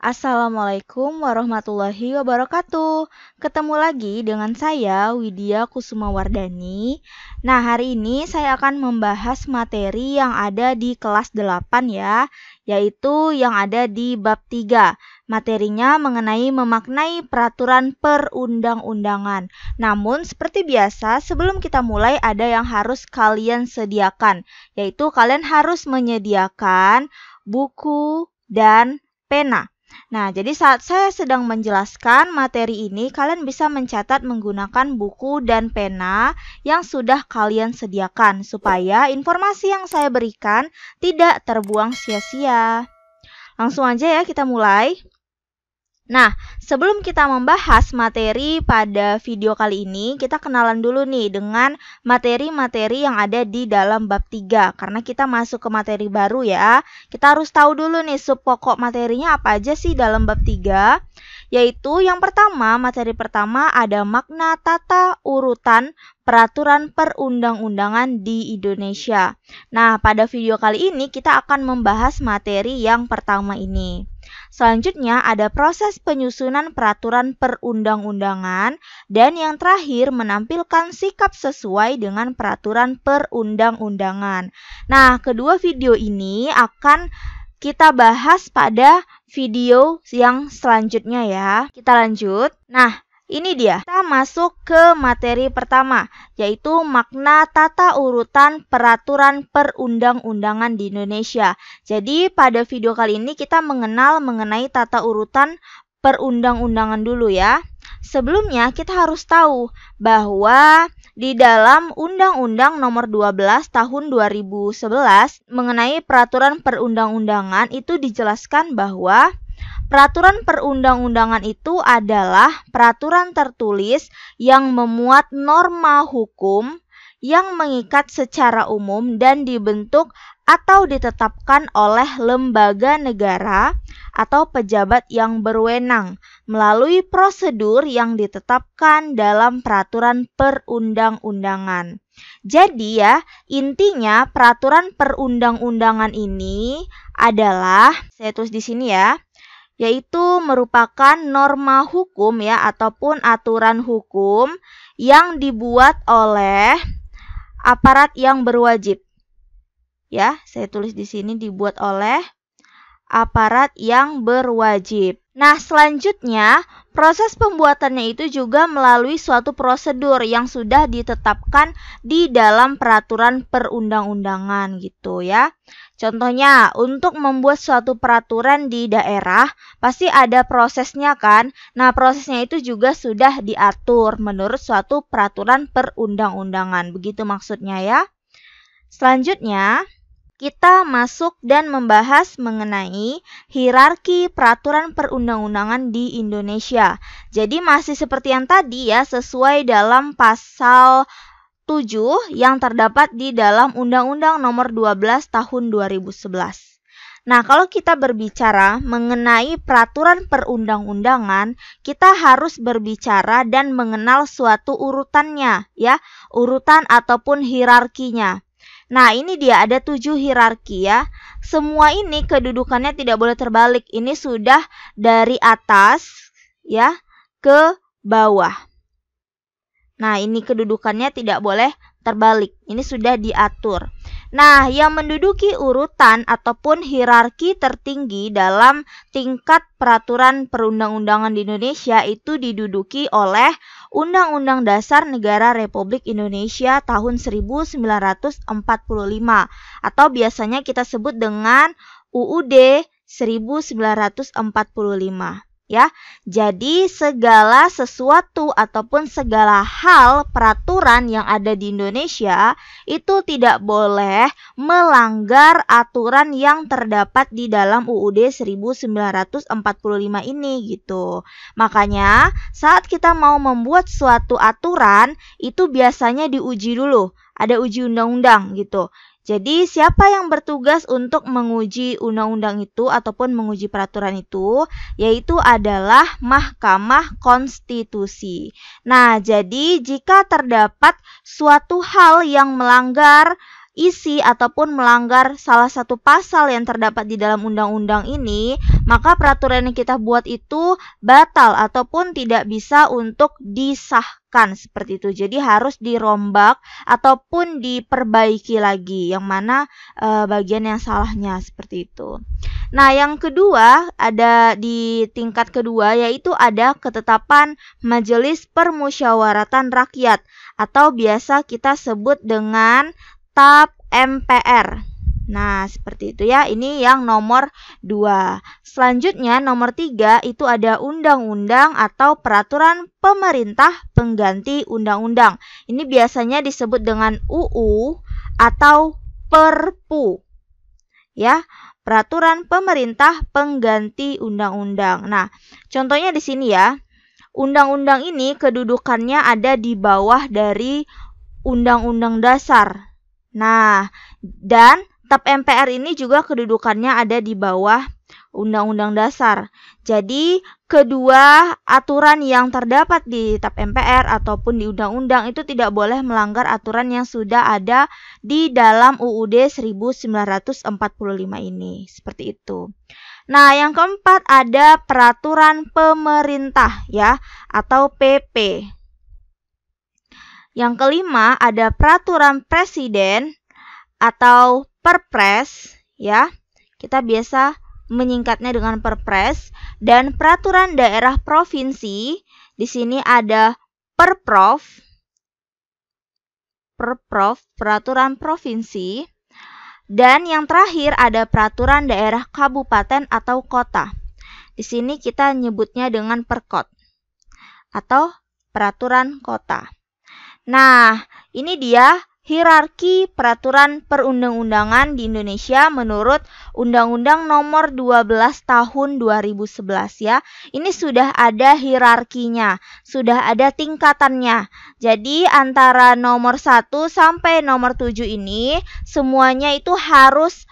Assalamualaikum warahmatullahi wabarakatuh. Ketemu lagi dengan saya, Widya Kusumawardani. Nah, hari ini saya akan membahas materi yang ada di kelas 8 ya, yaitu yang ada di bab 3. Materinya mengenai memaknai peraturan perundang-undangan. Namun, seperti biasa, sebelum kita mulai ada yang harus kalian sediakan, yaitu kalian harus menyediakan buku dan pena. Nah, jadi saat saya sedang menjelaskan materi ini, kalian bisa mencatat menggunakan buku dan pena yang sudah kalian sediakan, supaya informasi yang saya berikan tidak terbuang sia-sia. Langsung aja ya kita mulai. Nah, sebelum kita membahas materi pada video kali ini, kita kenalan dulu nih dengan materi-materi yang ada di dalam bab 3. Karena kita masuk ke materi baru ya, kita harus tahu dulu nih sub pokok materinya apa aja sih dalam bab 3. Yaitu yang pertama, materi pertama ada makna tata urutan peraturan perundang-undangan di Indonesia. Nah, pada video kali ini kita akan membahas materi yang pertama ini. Selanjutnya ada proses penyusunan peraturan perundang-undangan dan yang terakhir menampilkan sikap sesuai dengan peraturan perundang-undangan. Nah, kedua video ini akan kita bahas pada video yang selanjutnya ya. Kita lanjut. Nah, ini dia, kita masuk ke materi pertama, yaitu makna tata urutan peraturan perundang-undangan di Indonesia. Jadi pada video kali ini kita mengenal mengenai tata urutan perundang-undangan dulu ya. Sebelumnya kita harus tahu bahwa di dalam Undang-Undang Nomor 12 Tahun 2011 mengenai peraturan perundang-undangan itu dijelaskan bahwa peraturan perundang-undangan itu adalah peraturan tertulis yang memuat norma hukum yang mengikat secara umum dan dibentuk atau ditetapkan oleh lembaga negara atau pejabat yang berwenang melalui prosedur yang ditetapkan dalam peraturan perundang-undangan. Jadi ya, intinya peraturan perundang-undangan ini adalah, saya tulis di sini ya, yaitu merupakan norma hukum ya ataupun aturan hukum yang dibuat oleh aparat yang berwajib. Ya, saya tulis di sini dibuat oleh aparat yang berwajib. Nah, selanjutnya proses pembuatannya itu juga melalui suatu prosedur yang sudah ditetapkan di dalam peraturan perundang-undangan gitu ya. Contohnya, untuk membuat suatu peraturan di daerah, pasti ada prosesnya kan? Nah, prosesnya itu juga sudah diatur menurut suatu peraturan perundang-undangan. Begitu maksudnya ya. Selanjutnya, kita masuk dan membahas mengenai hierarki peraturan perundang-undangan di Indonesia. Jadi masih seperti yang tadi ya, sesuai dalam pasal 7 yang terdapat di dalam Undang-Undang Nomor 12 Tahun 2011. Nah, kalau kita berbicara mengenai peraturan perundang-undangan, kita harus berbicara dan mengenal suatu urutannya ya, urutan ataupun hierarkinya. Nah, ini dia ada 7 hierarki ya. Semua ini kedudukannya tidak boleh terbalik. Ini sudah dari atas ya ke bawah. Nah, ini kedudukannya tidak boleh terbalik. Ini sudah diatur. Nah, yang menduduki urutan ataupun hierarki tertinggi dalam tingkat peraturan perundang-undangan di Indonesia itu diduduki oleh Undang-Undang Dasar Negara Republik Indonesia tahun 1945 atau biasanya kita sebut dengan UUD 1945. Ya, jadi segala sesuatu ataupun segala hal peraturan yang ada di Indonesia itu tidak boleh melanggar aturan yang terdapat di dalam UUD 1945 ini gitu. Makanya saat kita mau membuat suatu aturan itu biasanya diuji dulu, ada uji undang-undang gitu. Jadi siapa yang bertugas untuk menguji undang-undang itu ataupun menguji peraturan itu, yaitu adalah Mahkamah Konstitusi. Nah, jadi jika terdapat suatu hal yang melanggar isi ataupun melanggar salah satu pasal yang terdapat di dalam undang-undang ini, maka peraturan yang kita buat itu batal ataupun tidak bisa untuk disahkan seperti itu. Jadi harus dirombak ataupun diperbaiki lagi, yang mana bagian yang salahnya seperti itu. Nah, yang kedua ada di tingkat kedua, yaitu ada ketetapan Majelis Permusyawaratan Rakyat atau biasa kita sebut dengan TAP MPR. Nah, seperti itu ya. Ini yang nomor 2. Selanjutnya nomor 3 itu ada undang-undang atau peraturan pemerintah pengganti undang-undang. Ini biasanya disebut dengan UU atau Perpu. Ya, peraturan pemerintah pengganti undang-undang. Nah, contohnya di sini ya. Undang-undang ini kedudukannya ada di bawah dari Undang-Undang Dasar. Nah, dan TAP MPR ini juga kedudukannya ada di bawah Undang-Undang Dasar. Jadi, kedua aturan yang terdapat di TAP MPR ataupun di undang-undang itu tidak boleh melanggar aturan yang sudah ada di dalam UUD 1945 ini. Seperti itu. Nah, yang keempat ada peraturan pemerintah ya, atau PP. Yang kelima ada peraturan presiden atau Perpres ya. Kita biasa menyingkatnya dengan Perpres, dan peraturan daerah provinsi di sini ada Perprov, peraturan provinsi, dan yang terakhir ada peraturan daerah kabupaten atau kota. Di sini kita nyebutnya dengan Perkot atau peraturan kota. Nah, ini dia hierarki peraturan perundang-undangan di Indonesia menurut Undang-Undang Nomor 12 Tahun 2011 ya. Ini sudah ada hierarkinya, sudah ada tingkatannya. Jadi antara nomor 1 sampai nomor 7 ini semuanya itu harus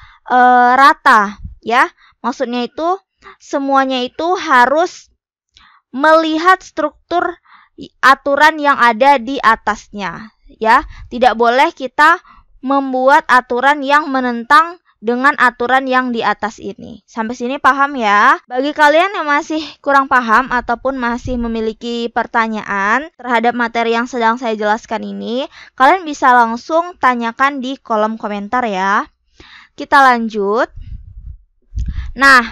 rata ya. Maksudnya itu semuanya itu harus melihat struktur aturan yang ada di atasnya. Ya, tidak boleh kita membuat aturan yang menentang dengan aturan yang di atas ini. Sampai sini paham ya? Bagi kalian yang masih kurang paham ataupun masih memiliki pertanyaan terhadap materi yang sedang saya jelaskan ini, kalian bisa langsung tanyakan di kolom komentar ya. Kita lanjut. Nah,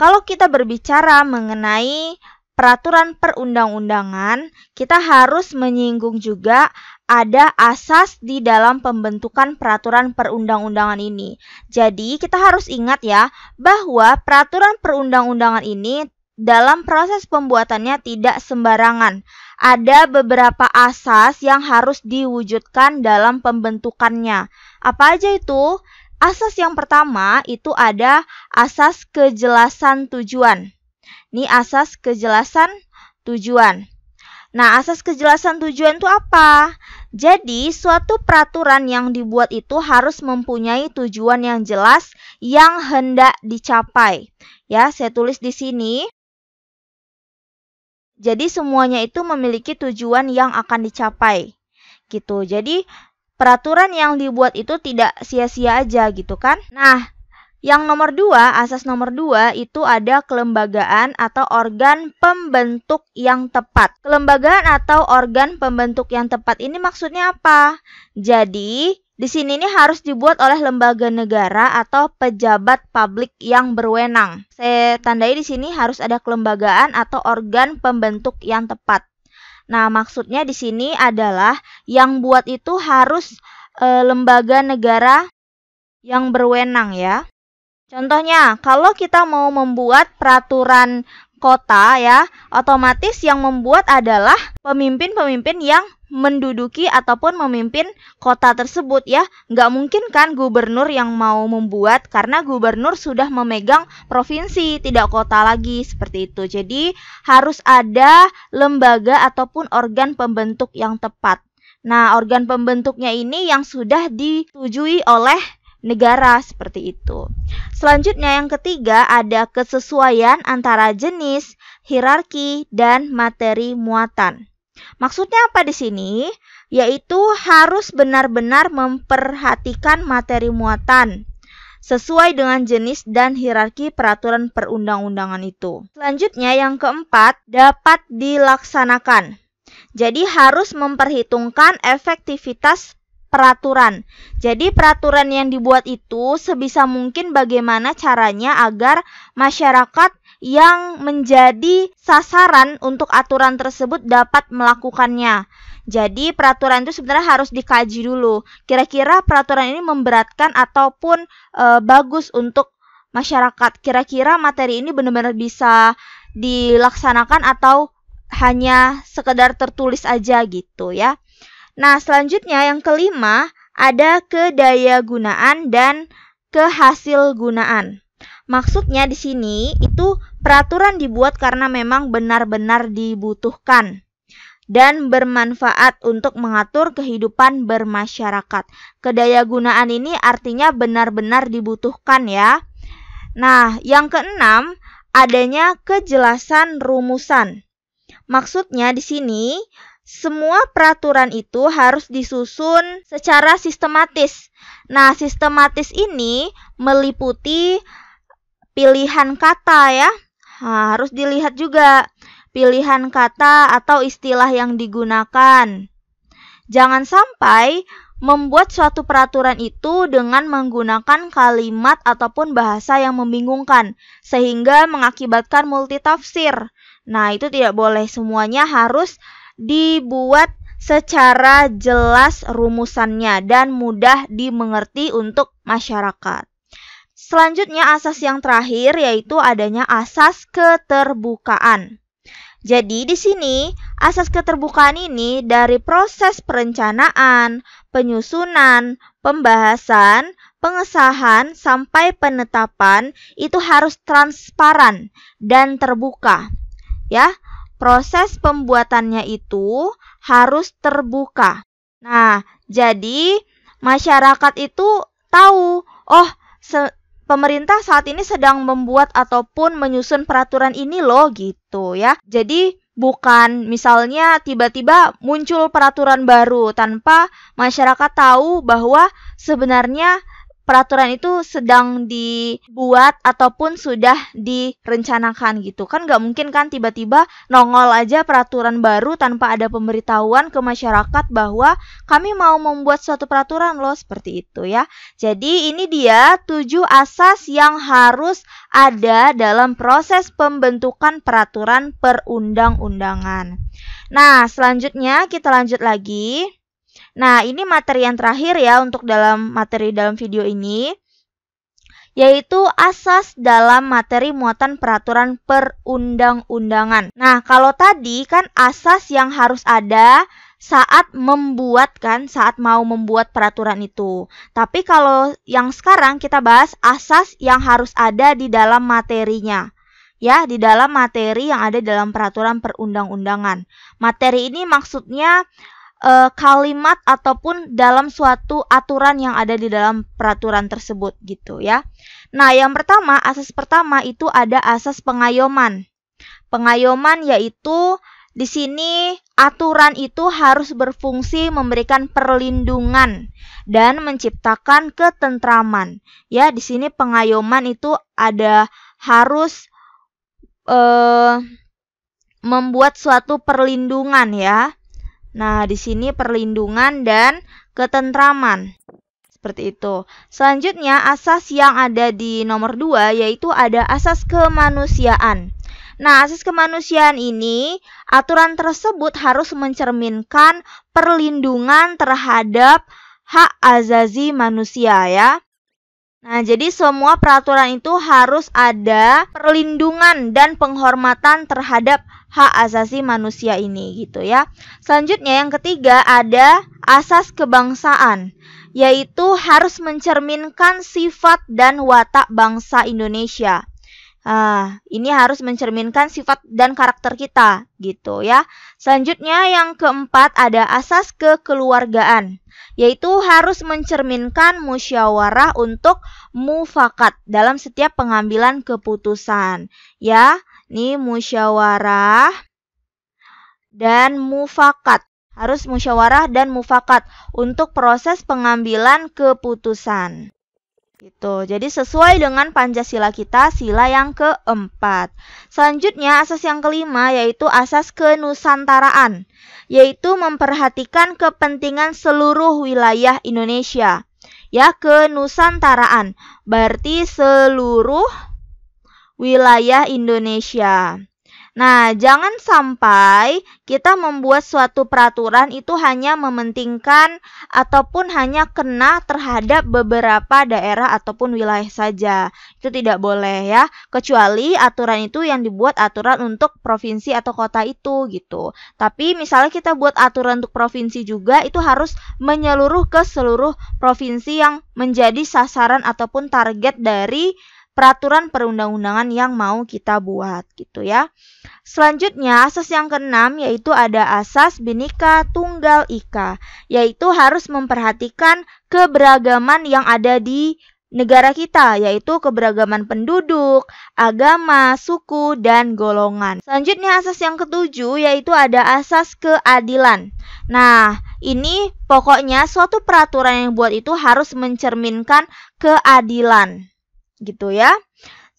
kalau kita berbicara mengenai peraturan perundang-undangan, kita harus menyinggung juga ada asas di dalam pembentukan peraturan perundang-undangan ini. Jadi, kita harus ingat ya, bahwa peraturan perundang-undangan ini dalam proses pembuatannya tidak sembarangan. Ada beberapa asas yang harus diwujudkan dalam pembentukannya. Apa aja itu? Asas yang pertama itu ada asas kejelasan tujuan. Ini asas kejelasan tujuan. Nah, asas kejelasan tujuan itu apa? Jadi, suatu peraturan yang dibuat itu harus mempunyai tujuan yang jelas yang hendak dicapai. Ya, saya tulis di sini. Jadi, semuanya itu memiliki tujuan yang akan dicapai. Gitu. Jadi, peraturan yang dibuat itu tidak sia-sia aja gitu kan? Nah, yang nomor 2, asas nomor 2 itu ada kelembagaan atau organ pembentuk yang tepat. Kelembagaan atau organ pembentuk yang tepat ini maksudnya apa? Jadi, di sini ini harus dibuat oleh lembaga negara atau pejabat publik yang berwenang. Saya tandai di sini harus ada kelembagaan atau organ pembentuk yang tepat. Nah, maksudnya di sini adalah yang buat itu harus lembaga negara yang berwenang ya. Contohnya, kalau kita mau membuat peraturan kota ya, otomatis yang membuat adalah pemimpin-pemimpin yang menduduki ataupun memimpin kota tersebut ya. Nggak mungkin kan gubernur yang mau membuat, karena gubernur sudah memegang provinsi, tidak kota lagi, seperti itu. Jadi harus ada lembaga ataupun organ pembentuk yang tepat. Nah, organ pembentuknya ini yang sudah disetujui oleh negara, seperti itu. Selanjutnya yang ketiga ada kesesuaian antara jenis, hierarki, dan materi muatan. Maksudnya apa di sini? yaitu harus benar-benar memperhatikan materi muatan sesuai dengan jenis dan hierarki peraturan perundang-undangan itu. Selanjutnya yang keempat, dapat dilaksanakan. Jadi harus memperhitungkan efektivitas peraturan. Jadi peraturan yang dibuat itu sebisa mungkin bagaimana caranya agar masyarakat yang menjadi sasaran untuk aturan tersebut dapat melakukannya. Jadi peraturan itu sebenarnya harus dikaji dulu. Kira-kira peraturan ini memberatkan ataupun bagus untuk masyarakat. Kira-kira materi ini benar-benar bisa dilaksanakan atau hanya sekedar tertulis aja gitu ya. Nah, selanjutnya yang kelima ada kedayagunaan dan kehasilgunaan. Maksudnya di sini itu peraturan dibuat karena memang benar-benar dibutuhkan dan bermanfaat untuk mengatur kehidupan bermasyarakat. Kedayagunaan ini artinya benar-benar dibutuhkan ya. Nah, yang keenam adanya kejelasan rumusan. Maksudnya di sini semua peraturan itu harus disusun secara sistematis. Nah, sistematis ini meliputi pilihan kata ya. Nah, harus dilihat juga pilihan kata atau istilah yang digunakan. Jangan sampai membuat suatu peraturan itu dengan menggunakan kalimat ataupun bahasa yang membingungkan, sehingga mengakibatkan multitafsir. Nah, itu tidak boleh. Semuanya harus dibuat secara jelas rumusannya dan mudah dimengerti untuk masyarakat. Selanjutnya, asas yang terakhir yaitu adanya asas keterbukaan. Jadi di sini asas keterbukaan ini dari proses perencanaan, penyusunan, pembahasan, pengesahan sampai penetapan itu harus transparan dan terbuka. Ya, proses pembuatannya itu harus terbuka. Nah, jadi masyarakat itu tahu, pemerintah saat ini sedang membuat ataupun menyusun peraturan ini loh gitu ya. Jadi bukan misalnya tiba-tiba muncul peraturan baru tanpa masyarakat tahu bahwa sebenarnya peraturan itu sedang dibuat ataupun sudah direncanakan gitu. Kan nggak mungkin kan tiba-tiba nongol aja peraturan baru tanpa ada pemberitahuan ke masyarakat bahwa kami mau membuat suatu peraturan loh, seperti itu ya. Jadi ini dia 7 asas yang harus ada dalam proses pembentukan peraturan perundang-undangan. Nah, selanjutnya kita lanjut lagi. Nah, ini materi yang terakhir ya untuk materi dalam video ini, yaitu asas dalam materi muatan peraturan perundang-undangan. Nah, kalau tadi kan asas yang harus ada saat mau membuat peraturan itu. Tapi kalau yang sekarang kita bahas asas yang harus ada di dalam materinya. Ya, di dalam materi yang ada dalam peraturan perundang-undangan. Materi ini maksudnya kalimat ataupun dalam suatu aturan yang ada di dalam peraturan tersebut gitu ya. Nah, yang pertama, asas pertama itu ada asas pengayoman. Pengayoman yaitu di sini aturan itu harus berfungsi memberikan perlindungan dan menciptakan ketentraman. Ya, di sini pengayoman itu ada harus membuat suatu perlindungan ya. Nah, di sini perlindungan dan ketentraman. Seperti itu. Selanjutnya, asas yang ada di nomor 2 yaitu ada asas kemanusiaan. Nah, asas kemanusiaan ini, aturan tersebut harus mencerminkan perlindungan terhadap hak asasi manusia ya. Nah, jadi semua peraturan itu harus ada perlindungan dan penghormatan terhadap hak asasi manusia ini gitu ya. Selanjutnya yang ketiga ada asas kebangsaan, yaitu harus mencerminkan sifat dan watak bangsa Indonesia. Ini harus mencerminkan sifat dan karakter kita gitu ya. Selanjutnya yang keempat ada asas kekeluargaan, yaitu harus mencerminkan musyawarah untuk mufakat dalam setiap pengambilan keputusan ya. Ini musyawarah dan mufakat. Harus musyawarah dan mufakat untuk proses pengambilan keputusan. Gitu. Jadi sesuai dengan Pancasila kita, sila yang keempat. Selanjutnya asas yang kelima yaitu asas kenusantaraan, yaitu memperhatikan kepentingan seluruh wilayah Indonesia. Ya, kenusantaraan berarti seluruh wilayah Indonesia. Nah, jangan sampai kita membuat suatu peraturan itu hanya mementingkan ataupun hanya kena terhadap beberapa daerah ataupun wilayah saja. Itu tidak boleh ya, kecuali aturan itu yang dibuat aturan untuk provinsi atau kota itu gitu. Tapi misalnya kita buat aturan untuk provinsi juga, itu harus menyeluruh ke seluruh provinsi yang menjadi sasaran ataupun target dari peraturan perundang-undangan yang mau kita buat gitu ya. Selanjutnya asas yang keenam yaitu ada asas Bhinneka Tunggal Ika, yaitu harus memperhatikan keberagaman yang ada di negara kita, yaitu keberagaman penduduk, agama, suku, dan golongan. Selanjutnya asas yang ketujuh yaitu ada asas keadilan. Nah, ini pokoknya suatu peraturan yang buat itu harus mencerminkan keadilan. Gitu ya.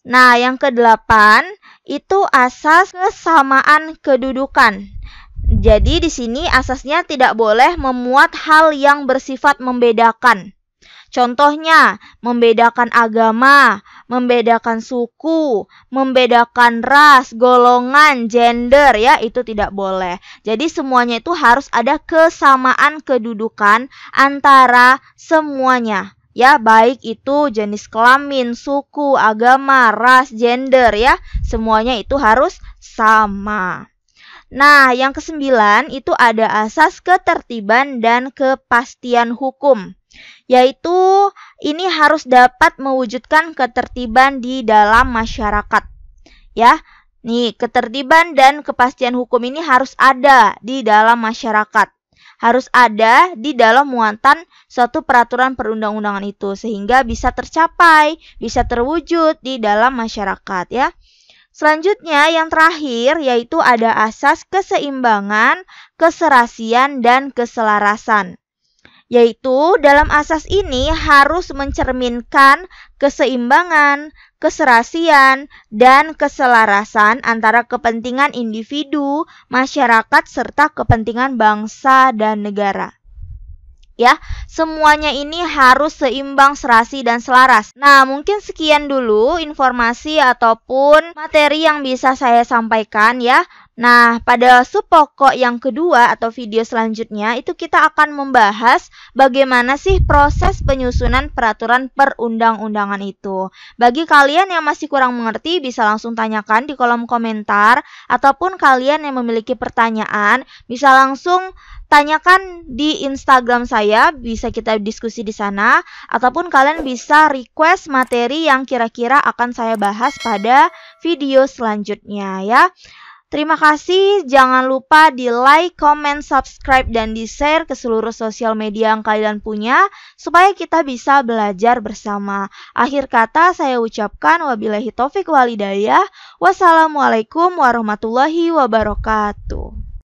Nah, yang kedelapan itu asas kesamaan kedudukan. Jadi di sini asasnya tidak boleh memuat hal yang bersifat membedakan. Contohnya, membedakan agama, membedakan suku, membedakan ras, golongan, gender ya, itu tidak boleh. Jadi semuanya itu harus ada kesamaan kedudukan antara semuanya. Ya, baik itu jenis kelamin, suku, agama, ras, gender ya, semuanya itu harus sama. Nah, yang kesembilan itu ada asas ketertiban dan kepastian hukum, yaitu ini harus dapat mewujudkan ketertiban di dalam masyarakat. Ya, nih ketertiban dan kepastian hukum ini harus ada di dalam masyarakat. Harus ada di dalam muatan suatu peraturan perundang-undangan itu sehingga bisa tercapai, bisa terwujud di dalam masyarakat ya. Selanjutnya yang terakhir yaitu ada asas keseimbangan, keserasian, dan keselarasan. Yaitu dalam asas ini harus mencerminkan keseimbangan, keserasian, dan keselarasan antara kepentingan individu, masyarakat, serta kepentingan bangsa dan negara. Ya, semuanya ini harus seimbang, serasi, dan selaras. Nah, mungkin sekian dulu informasi ataupun materi yang bisa saya sampaikan ya. Nah, pada subpokok yang kedua atau video selanjutnya itu kita akan membahas bagaimana sih proses penyusunan peraturan perundang-undangan itu. Bagi kalian yang masih kurang mengerti bisa langsung tanyakan di kolom komentar, ataupun kalian yang memiliki pertanyaan bisa langsung tanyakan di Instagram saya, bisa kita diskusi di sana, ataupun kalian bisa request materi yang kira-kira akan saya bahas pada video selanjutnya ya. Terima kasih, jangan lupa di like, comment, subscribe, dan di share ke seluruh sosial media yang kalian punya supaya kita bisa belajar bersama. Akhir kata saya ucapkan wabillahi taufik walhidayah. Wassalamualaikum warahmatullahi wabarakatuh.